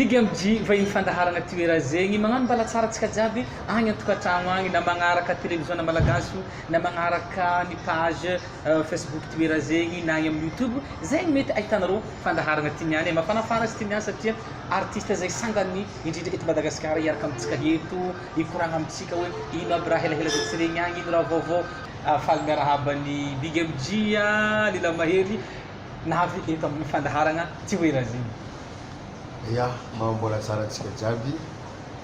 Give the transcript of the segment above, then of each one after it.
Big MG vahiny fandaharagna toera zegny magnano mbala tsara antsika jiaby agny an-tokantragno agny na magnaraka télévision malagasy na magnaraka ny page Facebook toera zegny na agny amin'ny YouTube zegny mety ahitanareo fandaharagna tiniany mafanafana sy tiniany satria artiste zay sangany indrindra eto Madagasikara iaraka amintsika eto ikoragna amintsika hoe ino aby raha helahela zay tsireny agny ino raha vaovao faly miarahabany Big MG Lila Mahery navy eto amin'ny fandaharagna toera zegny. Ya, mambola tsara antsika jiaby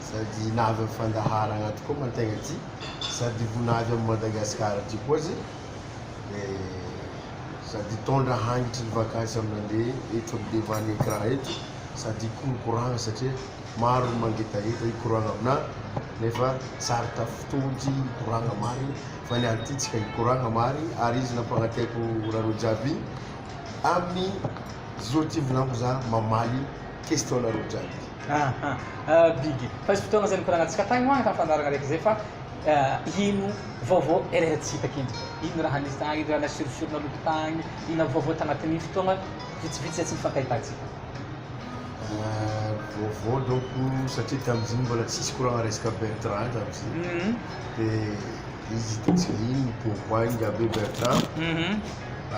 sady navy amin'ny fandaharagna tokoa mantegna ty sady vonavy amin'ny Madagasikara ty koa zay sady tondra hangitry ny vakansy amin'andeha eto amin'ny devant écran eto sady konkoragna satria maro mangetaheta ikoragna amina nefa tsara tafitondry ikoragna mariny fa ny anty tsika ikoragna mariny ary izy nampagnataiko rareo jiaby amin'ny zao ty volaniko za mamaly question nareo jiaby. Big fa izy fotoagna zay nikoragna antsika tagny hoagny tamin'ny fandaharagna raiky zay fa ino vaovao erahantsika kendriky ino raha nisy tagny ino raha nasirosirona loko tagny ino vaovao tagnatin'ny fotoagna vitsivitsy tsy mifankahitansika. Vaovao donc satria tamiziny mbola tsisy koragna resaka Bertrand tamiziny dia izy hitantsika ino pourquoi ngabe Bertrand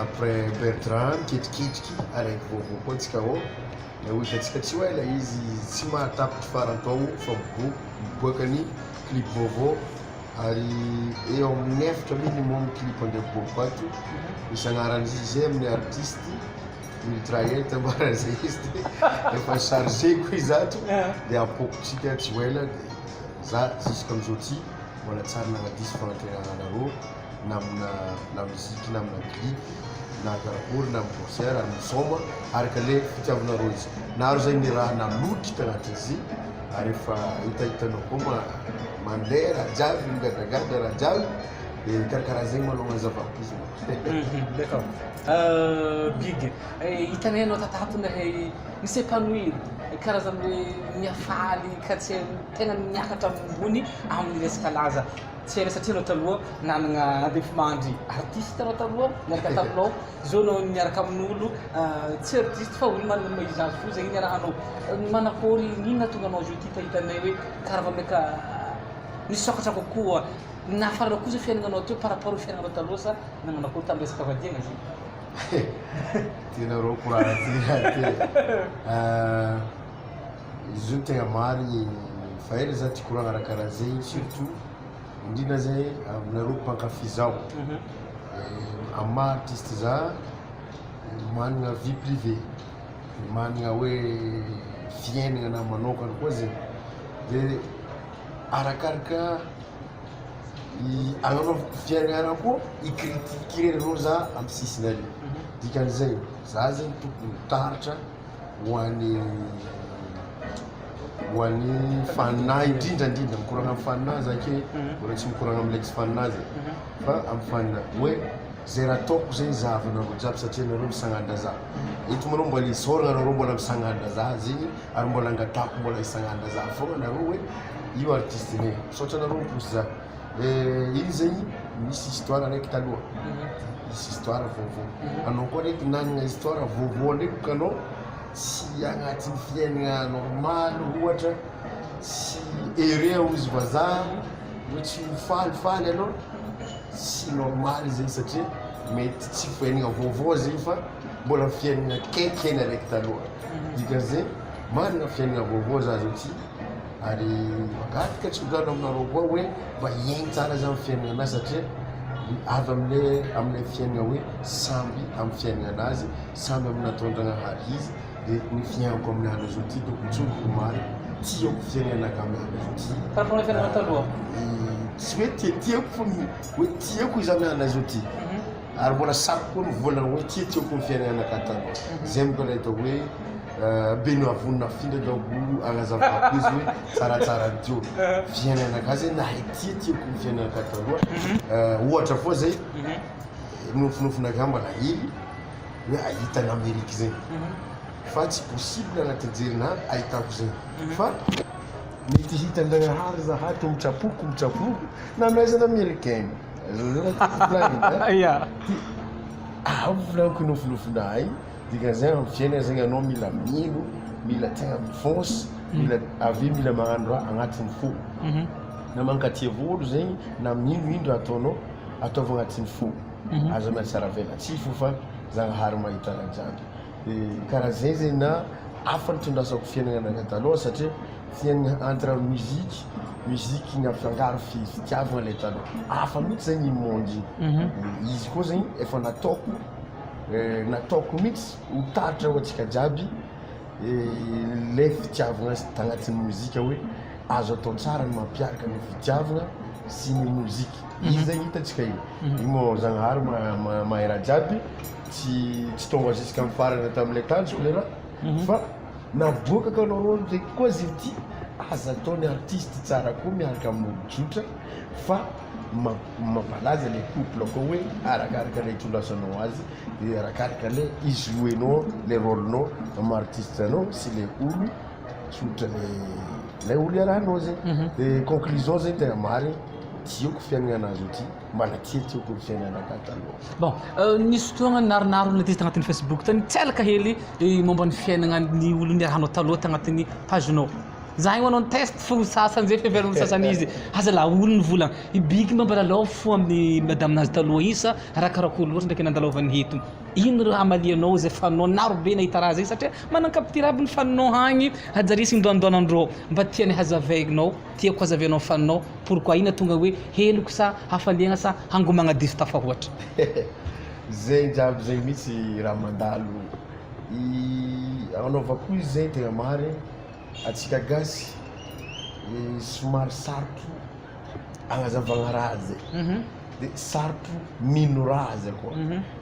après Bertrand ketriketriky araiky vaovao koa antsika ao ho hitantsika tsy ho ela izy tsy mahatapitry farantao fa miboakany clip vaovao ary eo amin'ny efatra minimum clip andeha miboaka ato misy agnaran'izy zay amin'ny artiste mitraillette mbara zay izy efa chargeko izy ato dia apokotsika tsy ho ela za jusqu'am'izao ty mbola tsara nagnadisy fagnatrenagnanareo na amina musique na amina clip na karakory na amin'ny concert ary misoma araka le fitiavanareo izy naro zay ny raha naloky tagnatin'izy ary efa hitahitanao koa mandeha raha jiaby migadagada raha jiaby dia karakaraha zegny malomany zavako izy. D'accord. Big hitanay anao tatatona misy épanouir karazany miafaly ka tsy tegna miakatra ambony amin'ny resaka laza tsy ela satria anao taloha nanagna andefimandry artiste anao taloha miaraka taminao zao anao miaraka amin'olo tsy artiste fa olo manana maizage fo zay niarahanao manakory inona tonga anao zao ty tahitanay hoe karaha meka nisokatra kokoa nahafaranao koa zay fiaignanao teo par rapport fiaignanao taloha sa nagnanakory tamin'ny resaka vadiagna zay. Tianareo koragna ty izy io tegna marigny fa ela za ty koragna raha karaha zay surtout indrindra zay aminareo mpankafy zao amin'ny maha artiste za managna vie privée managna hoe fiaignana manokana koa zay dia arakaraka agnanaovako fiaignana koa icritiqueranao za amin'ny sisiny ary dikan'izay za zegny tokony mitaratra ho an'ny fanahy indrindrandrindra mikoragna amin'ny fanahy zake mbola tsy mikoragna amin'ny lex fanahy zay fa amin'ny fanahy hoe zay raha ataoko zay zahavanareo jiaby satria nareo misagnandra za eto manao mbola isoragna nareo mbola misagnandra za zegny ary mbola angatako mbola hisagnandra za fogna nareo hoe io artiste ne misaotra nareo miposy za iny zegny misy histoire araiky taloha misy histoire vaovao anao koa raiky nanagna histoire vaovao ndraiky ka anao tsy agnatin'ny fiaignana normal ohatra tsy heureux izy vazaha hoe tsy falifaly anao tsy normal zegny satria mety tsy fiaignana vaovao zegny fa mbola fiaignana kaikany araiky taloha dikan'izay managna fiaignana vaovao za zao ty ary magatika tsy midrano aminareo koa hoe mba hiaigny tsara za amin'ny fiaignana satria avy amin'ilay fiaignana hoe samby amin'ny fiaignana anazy samby amin'ny natondragnahary izy dia ny fiaignako amin'ny andro zao ty donc mitsodoko mary tiako fiaignanaka amin'ny andro zao ty par rapport fiaignana taloha tsy hoe tiako fo hoe tiako izy amin'ny andro zao ty ary mbola sako koa ny volana hoe tiako ny fiaignanaka taloha zay mikola atao hoe beno avonina findra daogo agnazavako izy hoe tsaratsara teo fiaignanaka zay nahay tiako ny fiaignanaka taloha ohatra foa zay nofinofinaga mbana hely hoe ahitana Amerika zegny fa tsy possible agnaty jerina ahitako zegny fa mety hitan-dragnahary zahato mitrapoko na maizana américaine volaniko nofinofinahy dikan'izay amin'ny fiaignana zegny anao mila mino mila tegna mifonce mila avy mila magnano raha agnatin'ny fo na mankatia volo zegny na minoindro ataonao ataova agnatin'ny fo azo amina tsara vela tsy fo fa zagnahary mahita raha jiaby karaha zay zegny na hafa nitondrasako fiainagna anaka taloha satria fiainagna entre musique igny afangaro fitiavagna le taloha hafa mihitsy zegny monde izy koa zegny efa nataoko mihitsy ho taritra ho antsika jiaby le fitiavagna tagnatin'ny mozika hoe azo atao tsara ny mampiaraka ny fitiavagna sy ny mozika izy zegny hitantsika io moa zagnahary mahay raha jiaby tsy tonga jusqu'à amin'ny farany tamin'ilay tanjoko le raha fa naboakaka anao rôlo ndraiky koa izy ty aza ataony artiste tsara koa miaraka amin'olon-tsotra fa mampalaza le couple koa hoe arakaraka le itondrasanao azy dia arakaraka le izy jouenao le rôlenao amin'ny artiste anao sy le olo tsotra le olo iarahanao zegny dia conclusion zegny tegna marigny tiako fiainagna anazy io ty mbana tiako fiainagna taloha bon nisy fotoagna naronaro le tezitra agnatin'ny Facebook tany tsy alaka hely momba ny fiainagna ny olo niarahanao taloha tagnatin'ny pagenao zahay manao ny test fo sasany zay fiheveriny sasany izy aza la olo ny volagna ibiky mambalalao fo amin'ny madaminazy taloha isa arakaraka olo loatra ndraiky nandalaovany heto ino raha amalianao zay fanao naro be nahita raha zay satria manankapitira aby ny faninao hagny hajarisy ndoandoanandreo mba tiany hazavaignao tiako hazavianao faninao pourquoi ina tonga hoe heloko sa hafaliagna sa hangomagna diso tafahoatra zegny jiaby zegny mihitsy raha mandalo anaovako izy zegny tegna marigny atsika gasy somary sarotro agnazavagna raha zay dia sarotro mino raha zay koa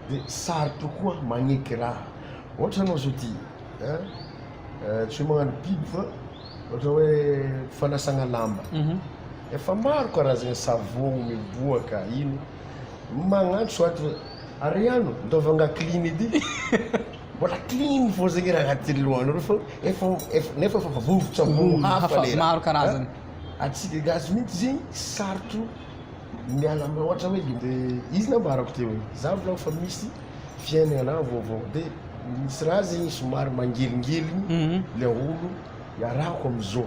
dia sarotro koa magneky raha ohatra anao zao ty tsy hoe magnano biby fa ohatra hoe fanasagna lamba efa maro karazagna savon miboaka ino magnantso ohatra ariano ndovanga clean edy mbola clean fô zegny raha agnatin'ny lohanareo fa nefa efa vovotra hafa le maro karazany atsika gasy mihitsy zegny sarotro miala amy ohatra hoe dia izy nambarako teo hoe za volako fa misy fiainagna na vaovao dia misy raha zegny somary mangelingeliny le olo iarahako am'izao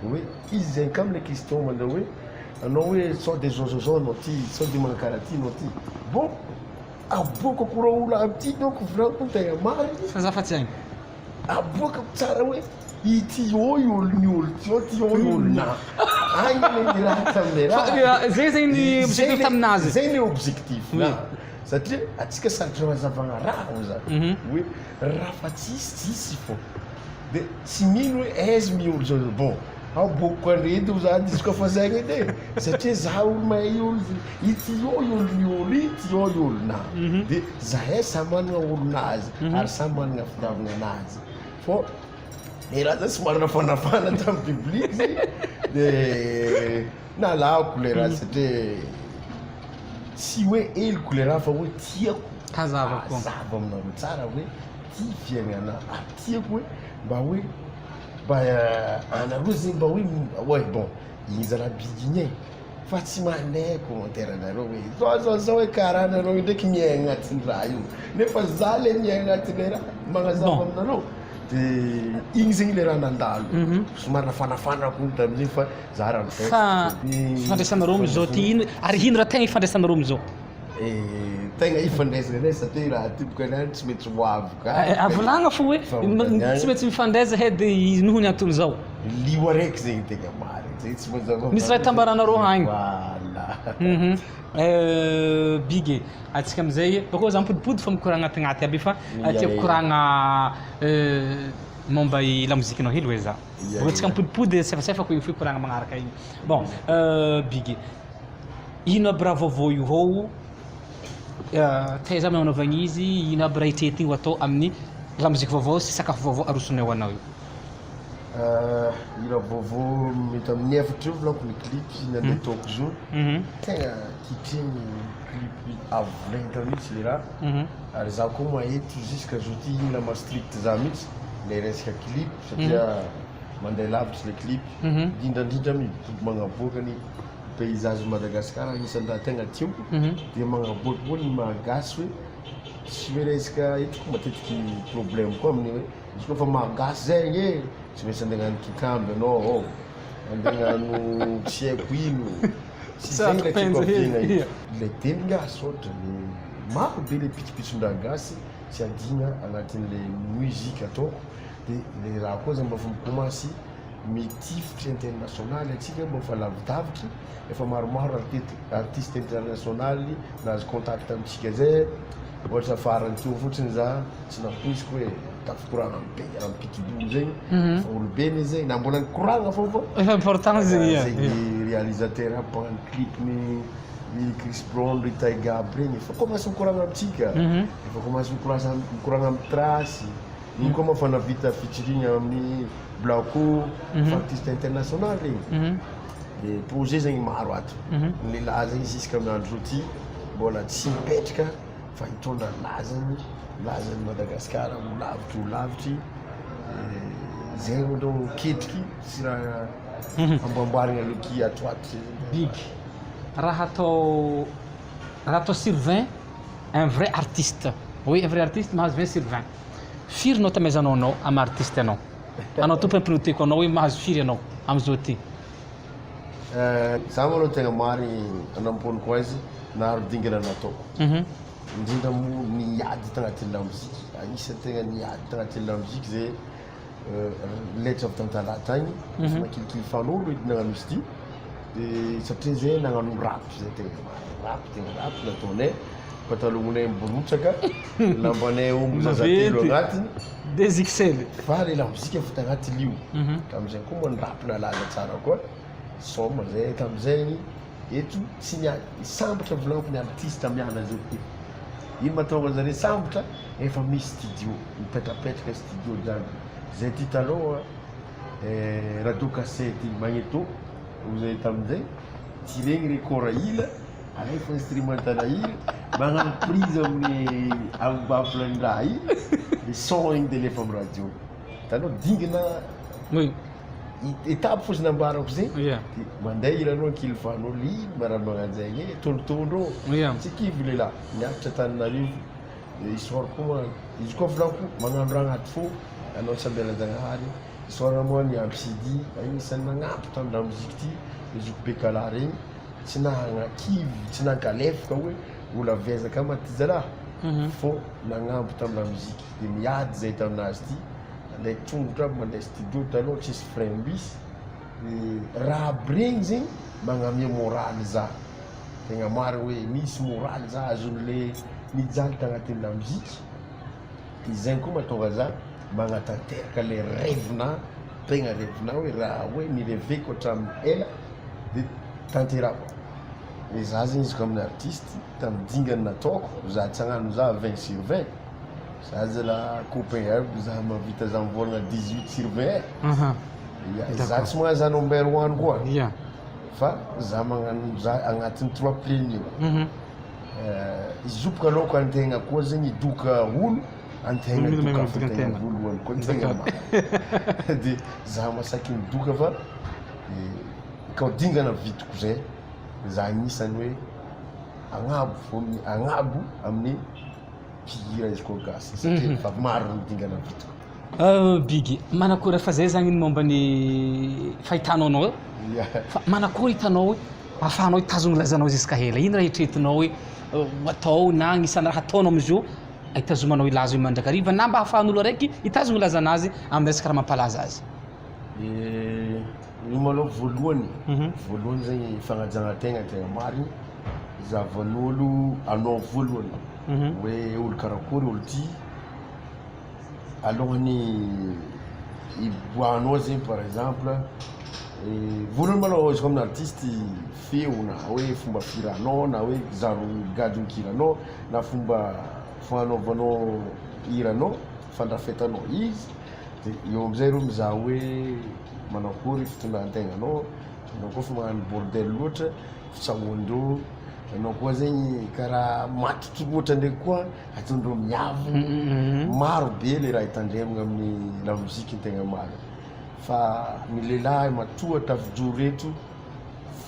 hoe izy zegny ka amile question mandao hoe anao hoe sao de zozozo anao ty sao de magnakaraha ty anao ty bon aboakako raha olo amty donc volako tegna marigny fa zafatsy agny aboakako tsara hoe ity io olony olo ty io ty olona agny le raha tamile raha zay zegny objectif taminazy zay le objectif na satria atsika sarotra mazavagna raha o zany hoe raha fa tsisy fô dia tsy mino hoe aizy miolo zao bon aboako arety o za dizy koa fa zegny edy satria za olo mahay olo ity io olony olo ity io olona dia zahay samy managna olonazy ary samy managna fitiavagna anazy fô le raha zany somary nafanafana tamin'ny biblique zegny dia nalako le raha satria tsy hoe eloko le raha fa hoe tiako tazava koa zava aminareo tsara hoe ty fiaignana tiako hoe mba hoe mba anareo zegny mba hoe bon izy raha bigigny fa tsy manay commentaire anareo hoe zao hoe karaha anareo ndraiky miaigna agnatin'ny raha io nefa za le miaigna agnatin'le raha magnazava aminareo dia igny zegny le raha nandalo somary nafanafanako tamin'igny fa za raha fa fandraisanareo am'izao ty ino ary ino raha tegna ifandraisanareo am'izao tegna ifandraisana satria raha tyboka anany tsy mety hoavika avolagna fo hoe tsy maintsy mifandraiza hedy noho ny antony zao lio araiky zegny tegna marigny zegny tsy mazava misy raha tambaranareo hagny voilà bigy atsika am'izay bakô za mipodipody fa mikoragna agnatinaty aby fa tiako koragna momba i lamozikinao hely hoe za bakô atsika mipodipody sefasefako igny fo koragna magnaraka igny bon bigy ino aby raha vaovao io ao taiza amin'ny anaovagna izy ino aby raha hitretigny atao amin'ny lamoziky vaovao sy sakafo vaovao arosonao anao io ira vaovao mety amin'ny efatra io volako ny clip nandeha taoko zao tegna kitreny clip avolenta mihitsy le raha ary za koa mahety jusqu'à zao ty igny lama strict za mihitsy le resaka clip satria mandeha lavitra le clip dindrandrindra mipody magnaboaka ny paysage Madagascar anisan'ny raha tegna tiako dia magnaboaka koa ny malagasy hoe tsy hoe resaka hitako matetiky problème koa amin'ny hoe izy koa fa mahagasy zegny e tsy maintsy andeha kikamby anao andeha no tsy haiko ino tsy zegny le tiako ampiaigna io le teny gasy ohatra le maro be le pitsopitson-draha gasy tsy adigna agnatin'le muzika ataoko dia le raha koa zany mba fa mikomansy mitifitry internationaly atsika mba fa lavidavitry efa maromaro artiste internationaly nahazo contact amitsika zay ohatra farany teo fotsiny za tsy nampoiziko hoe tafikoragna ambe pitbull zegny fa olobeny izy zegny na mbola nikoragna fa important zegny réalisateur ampagny clip ny Chris Brown ry Taiga aby regny efa commence mikoragna amitsika efa commence mikoragna amy trasy iny koa moa fa navita featuring amin'ny Blacko artiste international regny de projet zegny maro ato ny lehilahy zegny jusqu'à amin'ny andro ty mbola tsy mipetraka fa hitondra lazany Madagasikara ho lavitry zay olo ketriky sy raha amboamboarigna aloky atoato bigy raha atao sur 20 un vrai artiste oui un vrai artiste mahazo 20 sur 20 firy anao tamezanao anao amy artiste anao anao tompompinoteko anao hoe mahazo firy anao am'izao ty za maloha tegna mary anamponiko azy naharo dingana nataoko indrindra mo niady tagnatin'ny lamoziky anisany tegna niady tagnatin'ny lamoziky zay letra avy tantalata agny fa makilikily fanolo edy nagnano izy ty de satria zay nagnano rap zay tegna rap nataonay patalomonay miborotsaka lambanay ombo zazatelo agnatiny des XL fa le lamozika efa tagnaty lio tam'izay koa moa ny rap nalaza tsara koa soma zay tam'izay eto tsy niady sambatra volagniko ny artiste miala zao ty ino mahatonga zare sambotra efa misy studio mipetrapetraka studio zany zay ty taloha radio cassette magneto zay tam'izay tiregny record ila alefa instrumental ila magnano prise amin'ny ambafilany raha iny le son igny de lefa amy radio taloha dingina oui étape fosiny ambarako zegny mandeha ilanao ankilifanao ly marano magnanzegny e tolotolo tsy kivy lehilahy miakatra Tananarivo hisort koa izy koa volaniko magnano raha agnaty fo anao tsy ambelan-jagnahary hisort moa ny ampsidi agnisan'ny nagnampy tamin'ny lamozika ty izoko bekala regny tsy nagnakivy tsy nankalefoka hoe ola vezaka maty zalahy fô nagnampy tamin'ny lamozika de miady zay taminazy ty andeha tongotra aby mandeha studio taloha tsisy frein bis raha aby regny zegny magnamia moraly za tegna mary hoe misy moraly za azon'le nijaly tagnatin'ny lamozika izay koa mahatonga za magnatanteraka le rêvena tegna rêvena hoe raha hoe nireveko hatramin'ny ela de tanterako e za zegny izy ko amin'ny artiste tamin'ny dingany nataoko za tsy hagnano za 20 sur 20 za zala copain aby za mavita za mivolagna 18 sur 20 za tsy magnano za number 1 koa fa za magnano za agnatin'ny 3 plane io izopoka aloka antegna koa zegny idoka olo antegna idoka afategna voalohany koa tegna ma de za masaky midoka fa ka dingana vitiko zay za agnisany hoe agnabo amin'ny mpihira izy koa gasy satria fa maro ny dingana vitiko bigy manakory fa zay zany momba ny fahitanao anao fa manakory hitanao hoe afahanao hitazogny lazanao jusqu'à hela ino raha hitretinao hoe atao na agnisan'ny raha ataonao amizio ahitazomanao ilaza hoe mandrakariva na mba ahafahan'olo araiky hitazogny lazanazy amin'ny resaka raha mampalaza azy io maloha voalohany zegny fagnajagnategna tegna marigny zavan'olo anao voalohany hoe olo karakory olo ty alohany iboahanao zegny par exemple voalohany malao izy ko amin'ny artiste feo na hoe fomba firanao na hoe zaro gadonkiranao na fomba fanaovanao hiranao fandrafetanao izy de eo amizay reo mizaha hoe manakory fitondrantegnanao anao koa fa magnano bordel loatra fitsahoandreo anao koa zegny karaha matotro loatra ndraiky koa atondreo miavo maro be le raha hitandremagna amin'ny lamozika tegna maro fa ny lehilahy matoa tafijoro reto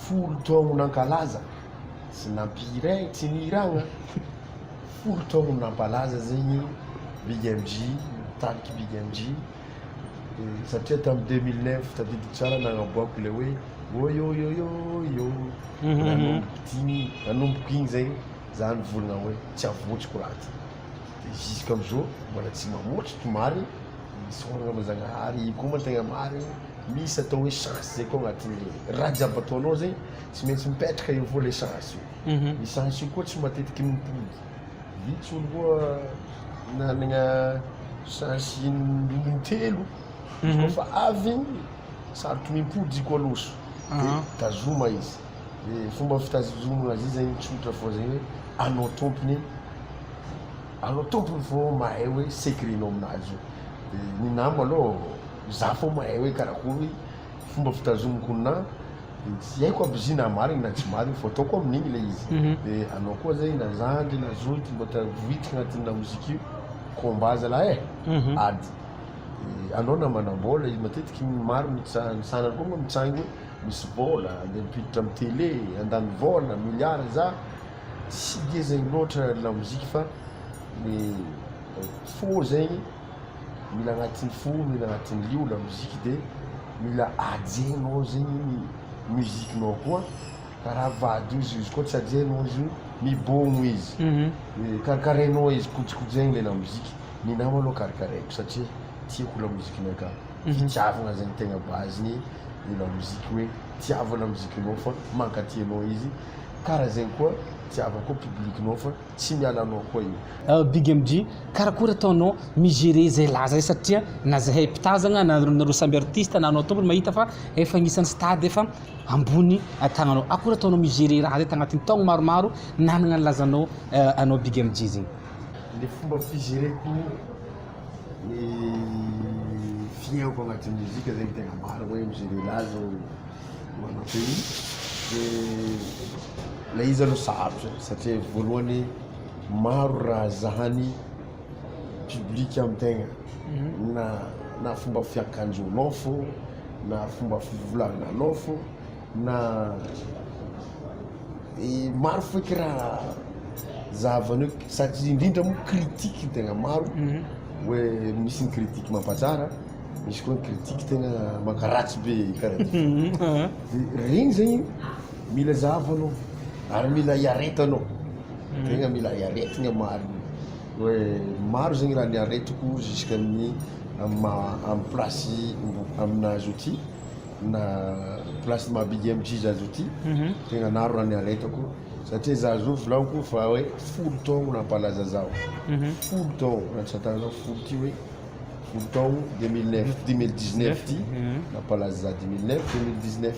folo taogno nankalaza sy nampiray tsy niragna folo taogno nampalaza zegny Big MJ taliky Big MG satria tamin'ny 2009 tadidiko tsara nagnaboako le hoe oyoyoyoyo nanomboko igny zay za nivolagna hoe tsy avotsiko raha ty de jusqu'am'izao mbola tsy mamotritry mary misoragna Manzagnahary io koa ma tegna mary misy atao hoe chance zay koa agnatin'ny raha jiaby ataonao zay tsy maintsy mipetraka eo avao le chance io i chance io koa tsy matetiky mipody vitsy olo koa nanagna chance intelo izy koa fa avy igny sarotry mipody izy koa loso de tazoma izy de fomba fitazomagna azy zay tsotra fô zay hoe anao tompony vao mahay hoe secrenao aminazy io de ny nama aloha za fô mahay hoe karakory fomba fitazomako na tsy haiko aby izy na marigny na tsy marigny fô ataoko amin'igny le izy de anao koa zay na zandry na zoty mba tavoitika agnatin'ny lamozika io combat zalahy ady anao na manambola izy matetiky maro misanany koa mitsangy hoe misy vola andeha mipiditra amin'ny télé andany vola milliard za tsy de zegny loatra lamozika fa ny fô zegny mila agnatin'ny fo mila agnatin'ny lio lamozika de mila ajenao zegny muzikinao koa karaha vady izy koa tsy ajenao izy mibogno izy karakarainao izy kodikojaigny le lamozika ny nama aloha karakaraiko satria tiako lamozikinay ka fitiavagna zegny tegna baziny ny lamozika hoe tiava lamozikinao fa mankatianao izy karaha zegny koa tiava koa publicinao fa tsy mialanao koa io Big MG karakory ataonao migérer zay laza zay satria na zahay mpitazagna nareo samby artiste na anao tompony mahita fa efa agnisan'ny stade efa ambony tagnanao akory ataonao migérer raha zay tagnatin'ny taogno maromaro nanagna ny lazanao anao Big MG zegny le fomba figéreko ny fiaiko agnatin'ny muzika zegny tegna maro hoe migérer laza manao pays de la izy aloha sarotra satria voalohany maro raha zahany public amintegna na fomba fiakanjonao fô na fomba fivolagnanao fô na maro feky raha zahavanao satria indrindra moa critique tegna maro hoe misy ny critique mampatsara misy koa ny critique tegna mankaratsy be karaha de regny zegny mila zahavanao ary mila iaretanao tegna mila iaretigna mariny hoe maro zegny raha niaretiko jusqu'amin'ny amin'ny place aminazy oty na place ma Big MG zazy oty tegna naro raha niaretako satria za zo volagniko fa hoe folo taogno nampalaza zaho folo taogno raha tsy atanao folo ty hoe folo taogno 2019 ty nampalaza za 2009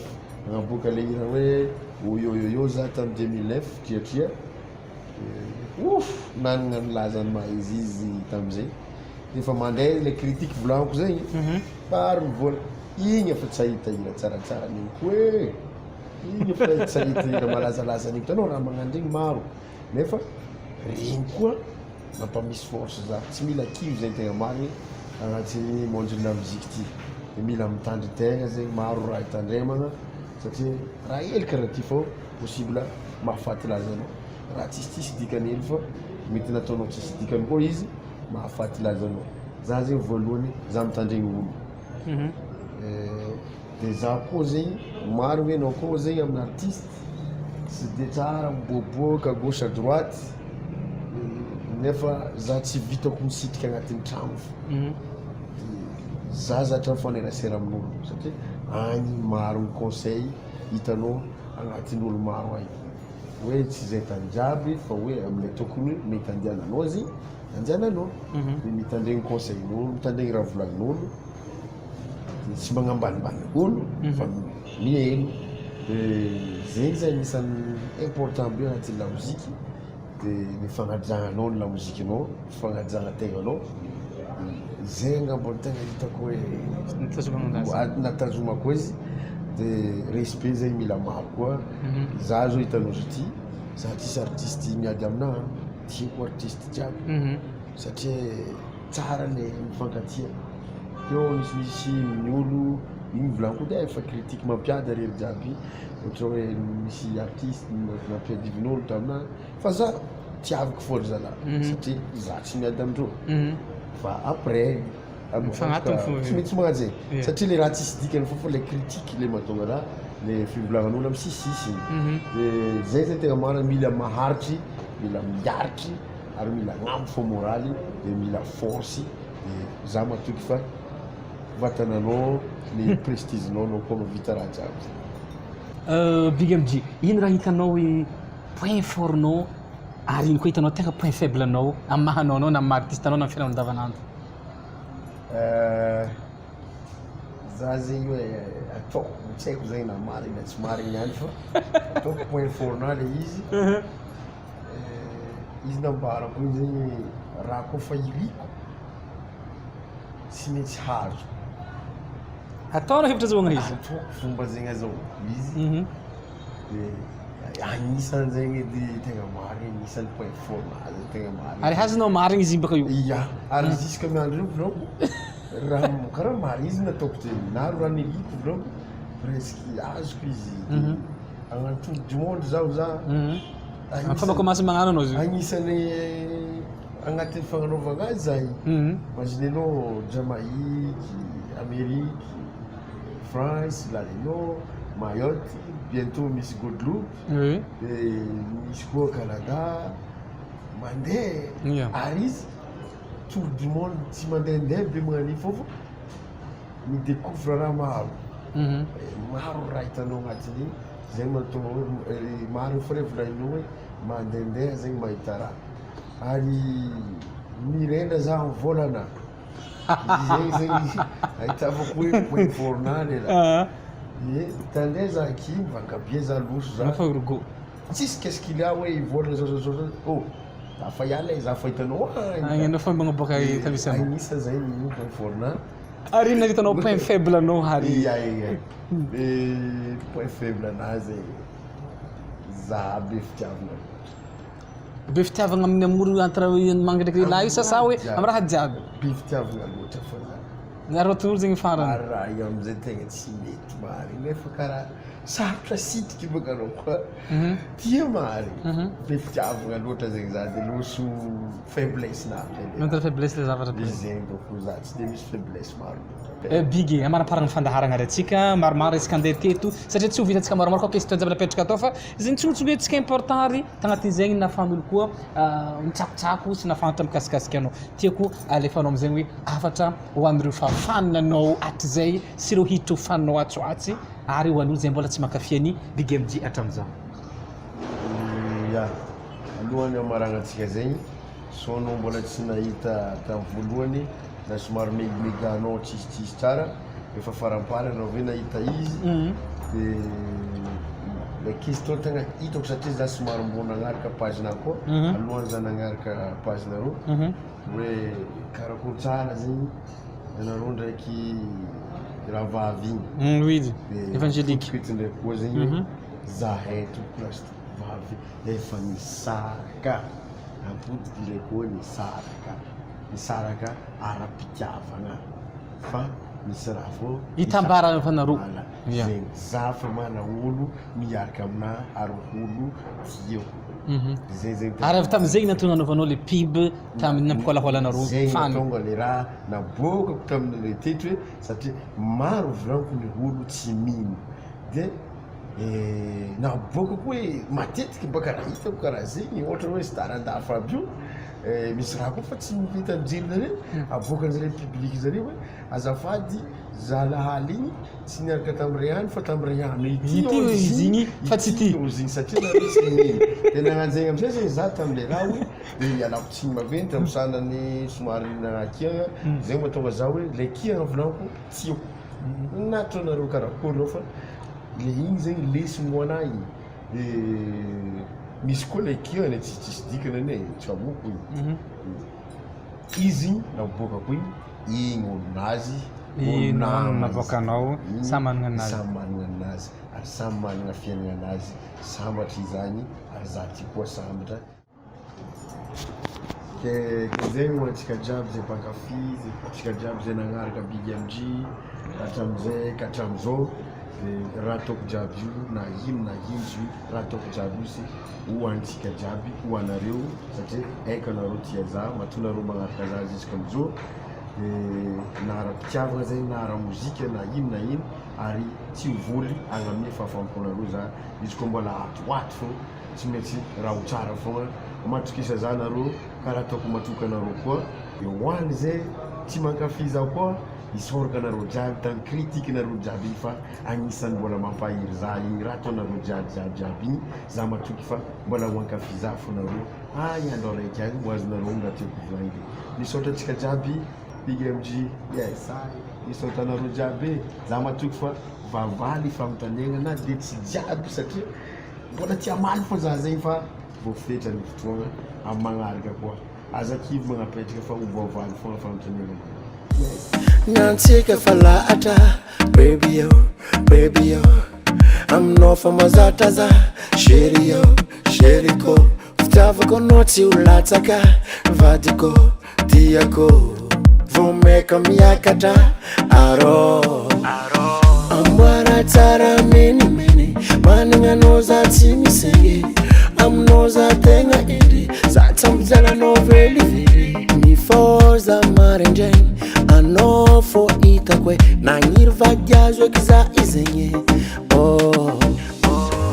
nagnaboaka le hira hoe oyoyoyo za tamin'ny 2009 triatria nanagna nilazany mahizy izy tam'izay defa mandeha le critique volagniko zegny maro mivola igny efa tsy ahita hira tsaratsara neniko hoe igny efa tsy ahita hira malazalaza aniko tanao raha magnandregny maro nefa regny koa mampamisy force za tsy mila kivy zegny tegna marigny agnatin'ny monde la musique ty de mila mitandry tegna zegny maro raha hitandremagna satria raha hely karaha ty fô possible mahafaty lazanao raha tsisitsisy dikany hely fa mety nataonao tsisy dikany koa izy mahafaty lazanao za zegny voalohany za mitandregny olo de za koa zegny maro hoe anao koa zegny amin'ny artiste tsy de tsara miboaboaka gauche à droite nefa za tsy vitako misitriky agnatin'ny trano za zatra mifanerasera amin'olo satria agny maro ny conseil hitanao agnatin'ny olo maro agny hoe tsy zay tany jiaby fa hoe am'le tokony mety andiananao zay andiananao de mitandregny conseiln'olo mitandregny raha volagnin'olo tsy magnambanimbanign'olo fa mihaino de zegny zay anisan'ny important be agnatin'ny lamozika de ny fagnajanganao ny lamozikinao fagnajangategnanao zay angamba tegna hitako hoe natazomako izy de respect zegny mila maro koa za zao hitanao zo ty za tsisy artiste miady amina tiako artiste jiaby satria tsara le mifankatia teo misimisy ny olo igny volagniko de efa critique mampiady rery jiaby ohatra hoe misy artiste mampiadivin'olo tamina fa za tiaviko fôry zalahy satria za tsy miady amindreo fa après tsy maintsy magnano zay satria le raha tsisy dikany fa le critique le mahatonga raha le fivolagnan'olo amy sisisiny de zay zay tegna marina mila maharitry mila miaritry ary mila agnambo fo moraly de mila force de za matoky fa vatananao le prestigenao nao koa mavita raha jiaby. Big MG ino raha hitanao hoe point fortnao ary ino koa hitanao tegna point faible anao amy mahanao anao na amy artiste anao na amy fiainanao andavanandro? Za zegny hoe ataoko tsy haiko zegny na marigny na tsy marigny ihany fa ataoko point fortna le izy nambarako iny zegny raha koa fa iriko tsy maintsy hazo ataonao hevitra azahoagna izy ataoko fomba zegny azahoako izy de agnisan'ny zegny edy tegna marigny agnisan'ny point fortnazy tegna marigny ary hazonao marigny izy baka io ia ary jusque miandro io vlako raha karaha marigny izy nataoko zegny na raha niriko vlako presque azoko izy agnano tour du monde zaho za fomba commence magnano anao izy agnisan'ny agnatin'ny fagnanaovagna azy zahay imaginenao Jamaïque, Amérique, France, La Réunion, Mayotte, bientôt misy Guadeloupe, misy koa Canada, mandeha ary izy tour du monde tsy mandehandeha be magnan'io fôfa midécouvre raha maro maro raha hitanao agnatin'igny zegny mahatonga hoe maro fa re volaninao hoe mandehandeha zegny mahita raha ary mirenda za amy volana zegny zegny ahitavako hoe point fortna le raha tandeha za aky mivangabia za loso za tsisy qu'est-ce qu'il y a hoe volana zao oh afa iala za fa hitanao agnano fomba magnaboaka tavisana agnisa zay ny point fortna ary ino hitanao point faible anao ary point faible anazy za be fitiavana be fitiavagna amin'ny amoro entre mangy ndraiky lahy io sasa hoe amy raha jiaby be fitiavagna loatra fa za ary rotolo zegny farany ary raha io amizay tegna tsy mety marigny nefa karaha sarotra sitiky baka anao koa tia marigny be fitiavagna loatra zegny za de loso faiblesse na faiblesse le zavatra de zegny doko za tsy de misy faiblesse maro Big amanaparagna fandaharagna atsika maromaro resaka andeha teto satria tsy ho vitantsika maromaro koa question jiaby napetraka atao fa zegny tsotsony hoe tsika important ary tagnatin' zegny nafan'olo koa mitsakotsako sy nafantatra mikasikasiky anao tiako alefanao am'zegny hoe afatra ho an'ireo fafanina anao aty zay sy ireo hiditra ho faninao atsoatsy ary ho an'olo zay mbola tsy makafiany Big MG hatram'izao ya alohany amaragnatsika zegny so anao mbola tsy nahita tamy voalohany na somary megameganao tsisitsisy tsara efa farampara anao ve nahita izy de le question tegna hitako satria za somary mbo nagnaraka pagena koa alohany za nagnaraka pagenareo hoe karakory tsara zegny anareo ndraiky raha vavy igny oui évangélique pety ndraiky koa zegny zahay tompolasy vavy efa nisaraka ampodiky ndraiky koa nisaraka ara-pitiavagna fa misy raha fô hitambara fanareo zegny za fa mana olo miaraka amina ary olo tiako zay zegny ary avy tam'zegny natona nanaovanao le pub tamin'ny nampikolaholanareo zegny tonga le raha nabokako tamin'le teto hoe satria maro volaniko ny olo tsy mino de nabokako hoe matetiky baka raha hitako karaha zegny ohatra hoe staran-dafa aby io misy raha koa fa tsy mivita mijerynareo aboakan'zare public zareo hoe azafady zalahaly igny tsy niaraka tam'ray any fa tam'ray any ity izy igny fa tsy ty igny satria narisy de nagnano zegny amizay zegny za tam'le raha hoe de ialako tsiny maventy amy sanany somary nanakiagna zegny mahatonga za hoe le kiagna volaniko tiako natro anareo karakory reo fa le igny zegny lesiny ho anahy misy koa le kiagna tsisy dikany ane tsy amoko igny izy nabokako igny olonazy navoakanao samy managna anazy samy managna anazy ary samy managna fiainagna anazy sambatra izany ary za ty koa sambatra ke zegny ho antsika jiaby zay mpankafy antsika jiaby zay nagnaraka Big MG hatram'izay ka hatram'izao de raha ataoko jiaby io na ino izy io raha ataoko jiaby io sy ho antsika jiaby ho anareo satria aiko anareo tia za mahatonareo magnaraka za jusqu'am'izao na ara-pitiavana zay na ara-mozika na ino ary tsy hovoly agnamia fahafampona za izy koa mbola atoato fô tsy maintsy raha ho tsara fogna matokisa za nareo karaha ataoko matoka nareo koa eo any zay tsy mankafy zaho koa isoraka nareo jiaby tany critique nareo jiaby iny fa agnisan'ny mbola mampahiry za igny raha ataonareo jiaby igny za matoky fa mbola ho ankafy za fo nareo andro araiky agny ho azonareo mba tiako volagny misaotra antsika jiaby Big MG yes misaotra nareo jiaby za matoky fa vavaly famitaniagna na de tsy jiaby satria mbola tsy amaly fô za zay fa voafetra ny fotoagna amin'ny magnaraka koa azakivy magnapetraka fa ho vavaly fogna famitaniagna Nansika falata, baby yo, I'm no for mazataza, sheri ko, ftavako noti ulataka, vadiko, diako, vomeka miakata, aro, amwara tara meni, maninga noza timisenge, am noza tenga indi, zatamzala noveli viri, nifoza marenjeng, ano fo itakwe nangir vagyazo kiza izenye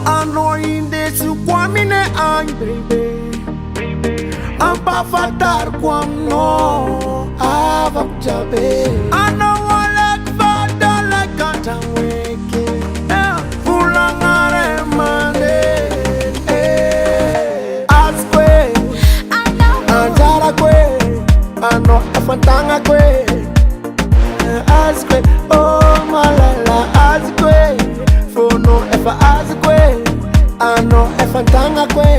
ano inde su kwamine any baby ampa fatar kwam no ava jabe ano wala kvada la kanta weke fulangare mande askwe andara kwe ano afantanga kwe Azkwe, oh malala, azkwe, fono efa azkwe, ano efa tanga kwe.